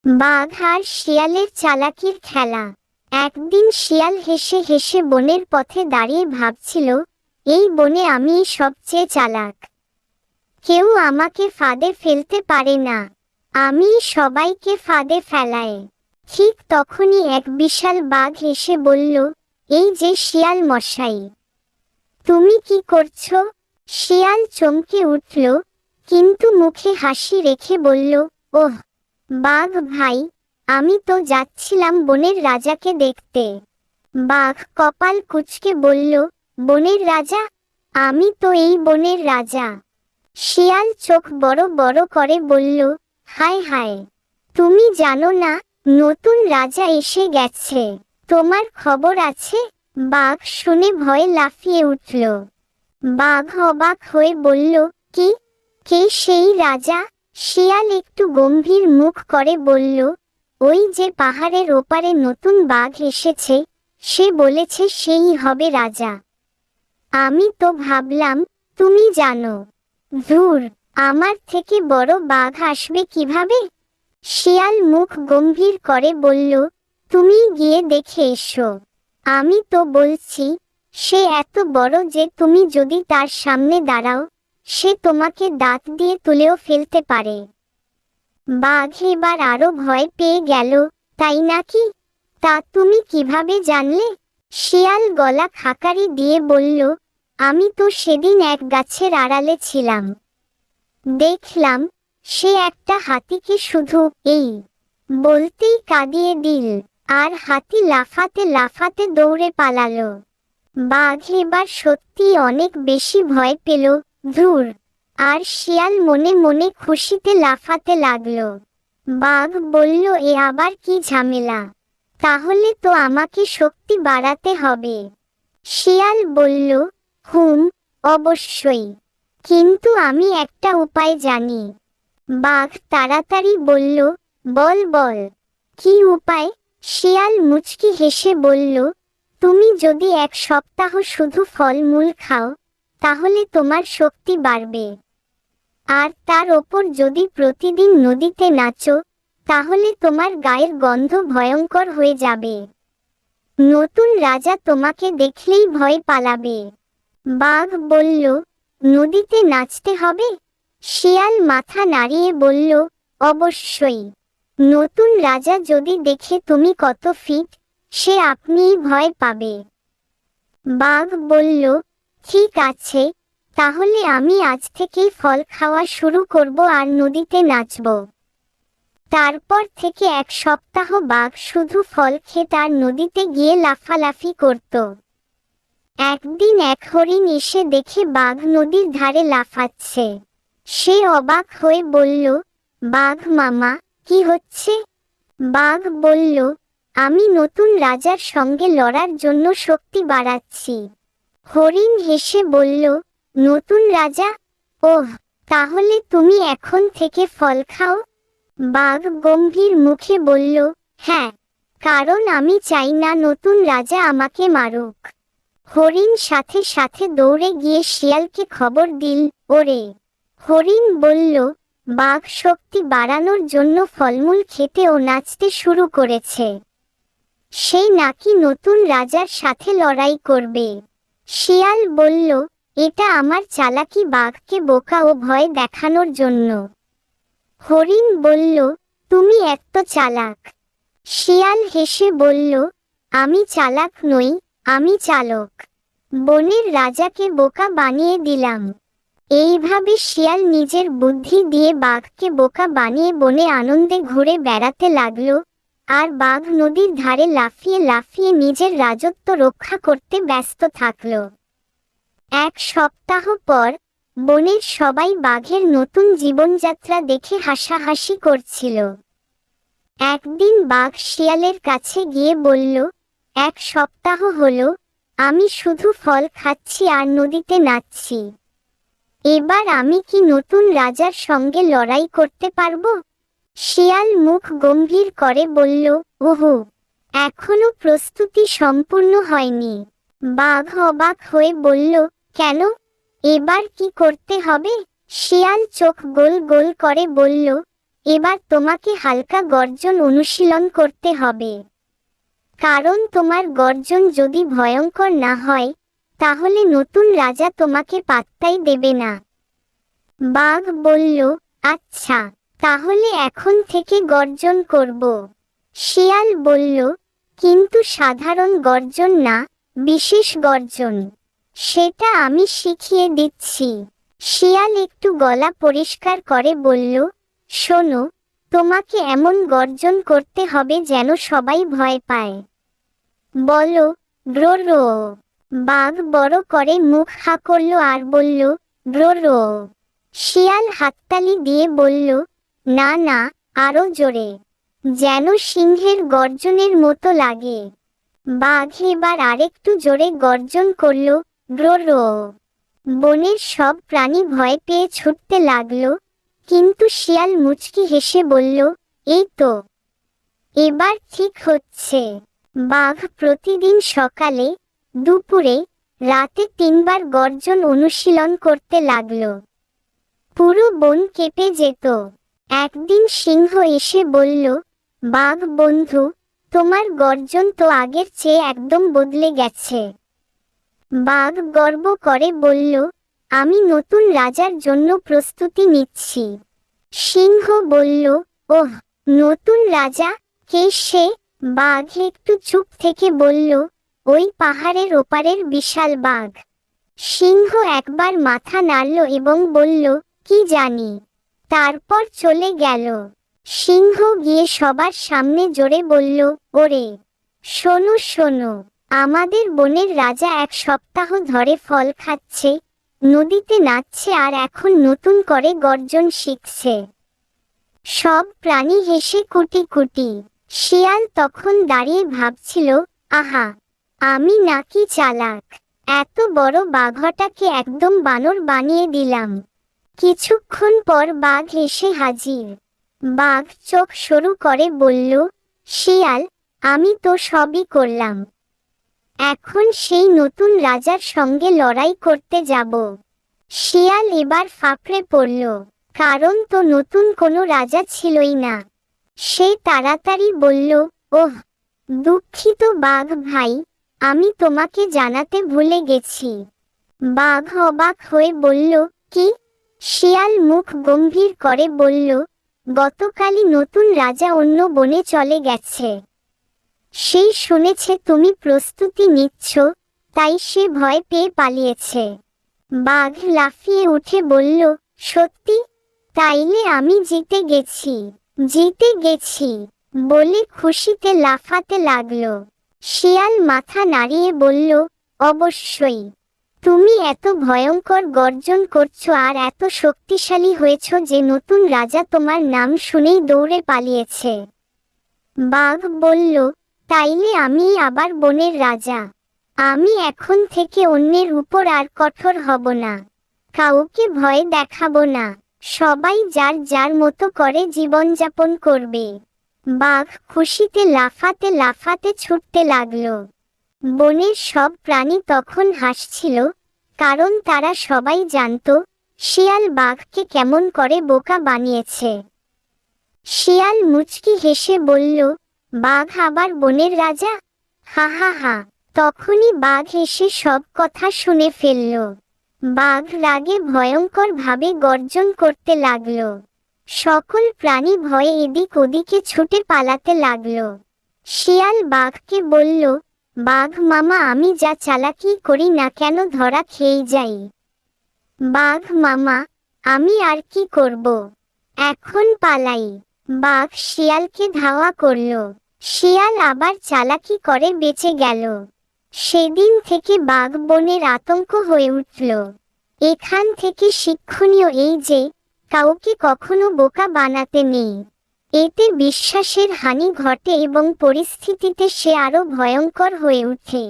বাঘ আর শিয়ালের চালাকির খেলা। একদিন শিয়াল হেসে হেসে বনের পথে দাঁড়িয়ে ভাবছিল, এই বনে আমিই সবচেয়ে চালাক। কেউ আমাকে ফাঁদে ফেলতে পারে না, আমি সবাইকে ফাঁদে ফেলাই। ঠিক তখনই এক বিশাল বাঘ এসে বলল, এই যে শিয়াল মশাই, তুমি কি করছো? শিয়াল চমকে উঠল, কিন্তু মুখে হাসি রেখে বলল, ওহ বাঘ ভাই, আমি তো যাচ্ছিলাম বনের রাজাকে দেখতে। বাঘ কপাল কুঁচকে বলল, বনের রাজা? আমি তো এই বনের রাজা। শিয়াল চোখ বড় বড় করে বলল, হায় হায়, তুমি জানো না নতুন রাজা এসে গেছে? তোমার খবর আছে? বাঘ শুনে ভয়ে লাফিয়ে উঠল। বাঘ অবাক হয়ে বলল, কি? কে সেই রাজা? শিয়াল একটু গম্ভীর মুখ করে বলল, ওই যে পাহাড়ের ওপারে নতুন বাঘ এসেছে, সে বলেছে সেই হবে রাজা। আমি তো ভাবলাম তুমি জানো। ধুর, আমার থেকে বড় বাঘ আসবে কিভাবে? শিয়াল মুখ গম্ভীর করে বলল, তুমি গিয়ে দেখে এসো। আমি তো বলছি, সে এত বড় যে তুমি যদি তার সামনে দাঁড়াও, সে তোমাকে দাঁত দিয়ে তুলেও ফেলতে পারে। বাঘ এবার আরো ভয় পেয়ে গেল, তাই নাকি? তা তুমি কিভাবে জানলে? শিয়াল গলা খাকারি দিয়ে বলল, আমি তো সেদিন এক গাছের আড়ালে ছিলাম। দেখলাম সে একটা হাতিকে শুধু এই বলতেই কাঁদিয়ে দিল, আর হাতি লাফাতে লাফাতে দৌড়ে পালালো। বাঘ এবার সত্যি অনেক বেশি ভয় পেল। ধুর! আর শিয়াল মনে মনে খুশিতে লাফাতে লাগলো। বাঘ বলল, এ আবার কি ঝামেলা? তাহলে তো আমাকে শক্তি বাড়াতে হবে। শিয়াল বলল, হুম, অবশ্যই, কিন্তু আমি একটা উপায় জানি। বাঘ তাড়াতাড়ি বলল, বল বল, কি উপায়? শিয়াল মুচকি হেসে বলল, তুমি যদি এক সপ্তাহ শুধু ফলমূল খাও, তাহলে তোমার শক্তি বাড়বে। আর তার ওপর যদি প্রতিদিন নদীতে নাচো, তাহলে তোমার গায়ের গন্ধ ভয়ঙ্কর হয়ে যাবে। নতুন রাজা তোমাকে দেখলেই ভয় পালাবে। বাঘ বলল, নদীতে নাচতে হবে? শিয়াল মাথা নাড়িয়ে বলল, অবশ্যই। নতুন রাজা যদি দেখে তুমি কত ফিট, সে আপনিই ভয় পাবে। বাঘ বলল, ঠিক আছে, তাহলে আমি আজ থেকেই ফল খাওয়া শুরু করব আর নদীতে নাচব। তারপর থেকে এক সপ্তাহ বাঘ শুধু ফল খেত আর নদীতে গিয়ে লাফালাফি করত। একদিন এক হরিণ এসে দেখে বাঘ নদীর ধারে লাফাচ্ছে। সে অবাক হয়ে বলল, বাঘ মামা, কি হচ্ছে? বাঘ বলল, আমি নতুন রাজার সঙ্গে লড়ার জন্য শক্তি বাড়াচ্ছি। হরিণ হেসে বলল, নতুন রাজা? ওহ, তাহলে তুমি এখন থেকে ফল খাও? বাঘ গম্ভীর মুখে বলল, হ্যাঁ, কারণ আমি চাই না নতুন রাজা আমাকে মারুক। হরিণ সাথে সাথে দৌড়ে গিয়ে শিয়ালকে খবর দিল, ওরে। হরিণ বলল, বাঘ শক্তি বাড়ানোর জন্য ফলমূল খেতে ও নাচতে শুরু করেছে। সে নাকি নতুন রাজার সাথে লড়াই করবে। শিয়াল বলল, এটা আমার চালাকি বাঘকে বোকা ও ভয় দেখানোর জন্য। হরিণ বলল, তুমি এত চালাক। শিয়াল হেসে বলল, আমি চালাক নই, আমি চালক। বনের রাজাকে বোকা বানিয়ে দিলাম। এইভাবে শিয়াল নিজের বুদ্ধি দিয়ে বাঘকে বোকা বানিয়ে বনে আনন্দে ঘুরে বেড়াতে লাগলো, আর বাঘ নদীর ধারে লাফিয়ে লাফিয়ে নিজের রাজত্ব রক্ষা করতে ব্যস্ত থাকল। এক সপ্তাহ পর বনের সবাই বাঘের নতুন জীবনযাত্রা দেখে হাসাহাসি করছিল। একদিন বাঘ শিয়ালের কাছে গিয়ে বলল, এক সপ্তাহ হলো আমি শুধু ফল খাচ্ছি আর নদীতে নাচছি। এবার আমি কি নতুন রাজার সঙ্গে লড়াই করতে পারবো? শিয়াল মুখ গম্ভীর করে বলল, ওহো, এখনো প্রস্তুতি সম্পূর্ণ হয়নি। বাঘ অবাক হয়ে বলল, কেন? এবার কি করতে হবে? শিয়াল চোখ গোল গোল করে বলল, এবার তোমাকে হালকা গর্জন অনুশীলন করতে হবে, কারণ তোমার গর্জন যদি ভয়ঙ্কর না হয় তাহলে নতুন রাজা তোমাকে পাত্তাই দেবে না। বাঘ বলল, আচ্ছা, তাহলে এখন থেকে গর্জন করব। শিয়াল বলল, কিন্তু সাধারণ গর্জন না, বিশেষ গর্জন। সেটা আমি শিখিয়ে দিচ্ছি। শিয়াল একটু গলা পরিষ্কার করে বলল, শোনো, তোমাকে এমন গর্জন করতে হবে যেন সবাই ভয় পায়। বলো, গ্রো রো। বাঘ বড় করে মুখ হা করল আর বলল, গ্রো রো। শিয়াল হাততালি দিয়ে বলল, না না, আরো জোরে, যেন সিংহের গর্জনের মতো লাগে। বাঘ এবার আরেকটু জোরে গর্জন করল, গ্রো রো। বনের সব প্রাণী ভয় পেয়ে ছুটতে লাগলো, কিন্তু শিয়াল মুচকি হেসে বলল, এই তো, এবার ঠিক হচ্ছে। বাঘ প্রতিদিন সকালে, দুপুরে, রাতে 3বার গর্জন অনুশীলন করতে লাগলো। পুরো বন কেঁপে যেত। একদিন সিংহ এসে বলল, বাঘ বন্ধু, তোমার গর্জন তো আগের চেয়ে একদম বদলে গেছে। বাঘ গর্ব করে বলল, আমি নতুন রাজার জন্য প্রস্তুতি নিচ্ছি। সিংহ বলল, ওহ, নতুন রাজা, কে সে? বাঘ একটু চুপ থেকে বলল, ওই পাহাড়ের ওপারের বিশাল বাঘ। সিংহ একবার মাথা নাড়ল এবং বলল, কি জানি। তারপর চলে গেল। সিংহ গিয়ে সবার সামনে জোরে বলল, ওরে, শোনো শোনো, আমাদের বনের রাজা 1 সপ্তাহ ধরে ফল খাচ্ছে, নদীতে নাচছে আর এখন নতুন করে গর্জন শিখছে। সব প্রাণী হেসে কুটি কুটি। শিয়াল তখন দাঁড়িয়ে ভাবছিল, আহা, আমি নাকি চালাক, এত বড় বাঘটাকে একদম বানর বানিয়ে দিলাম। কিছুক্ষণ পর বাঘ এসে হাজির। বাঘ চোখ সরু করে বলল, শিয়াল, আমি তো সবই করলাম, এখন সেই নতুন রাজার সঙ্গে লড়াই করতে যাব। শিয়াল এবার ফাঁপড়ে পড়ল, কারণ তো নতুন কোনো রাজা ছিলই না। সে তাড়াতাড়ি বলল, ওহ, দুঃখিত বাঘ ভাই, আমি তোমাকে জানাতে ভুলে গেছি। বাঘ অবাক হয়ে বলল, কি? শিয়াল মুখ গম্ভীর করে বলল, গতকালই নতুন রাজা অন্য বনে চলে গেছে। সেই শুনেছে তুমি প্রস্তুতি নিচ্ছ, তাই সে ভয় পেয়ে পালিয়েছে। বাঘ লাফিয়ে উঠে বলল, সত্যি? তাইলে আমি জিতে গেছি, জিতে গেছি বলে খুশিতে লাফাতে লাগলো। শিয়াল মাথা নাড়িয়ে বলল, অবশ্যই, তুমি এত ভয়ঙ্কর গর্জন করছো আর এত শক্তিশালী হয়েছ যে নতুন রাজা তোমার নাম শুনেই দৌড়ে পালিয়েছে। বাঘ বলল, তাইলে আমি আবার বনের রাজা। আমি এখন থেকে অন্যের উপর আর কঠোর হব না, কাউকে ভয় দেখাবো না, সবাই যার যার মতো করে জীবনযাপন করবে। বাঘ খুশিতে লাফাতে লাফাতে ছুটতে লাগলো। বনের সব প্রাণী তখন হাসছিল, কারণ তারা সবাই জানত শিয়াল বাঘকে কেমন করে বোকা বানিয়েছে। শিয়াল মুচকি হেসে বলল, বাঘ আবার বনের রাজা? হা হা হা। তখনই বাঘ এসে সব কথা শুনে ফেলল। বাঘ রাগে ভয়ঙ্কর ভাবে গর্জন করতে লাগল। সকল প্রাণী ভয়ে এদিক ওদিকে ছুটে পালাতে লাগল। শিয়াল বাঘকে বলল, বাঘ মামা, আমি যা চালাকি করি না কেন ধরা খেয়ে যাই। বাঘ মামা, আমি আর কি করব, এখন পালাই। বাঘ শিয়ালকে ধাওয়া করল। শিয়াল আবার চালাকি করে বেঁচে গেল। সেদিন থেকে বাঘ বনের আতঙ্ক হয়ে উঠল। এখান থেকে শিক্ষণীয় এই যে, কাউকে কখনো বোকা বানাতে নেই। এতে বিশ্বাসের হানি ঘটে এবং পরিস্থিতিতে সে আরো ভয়ঙ্কর হয়ে ওঠে।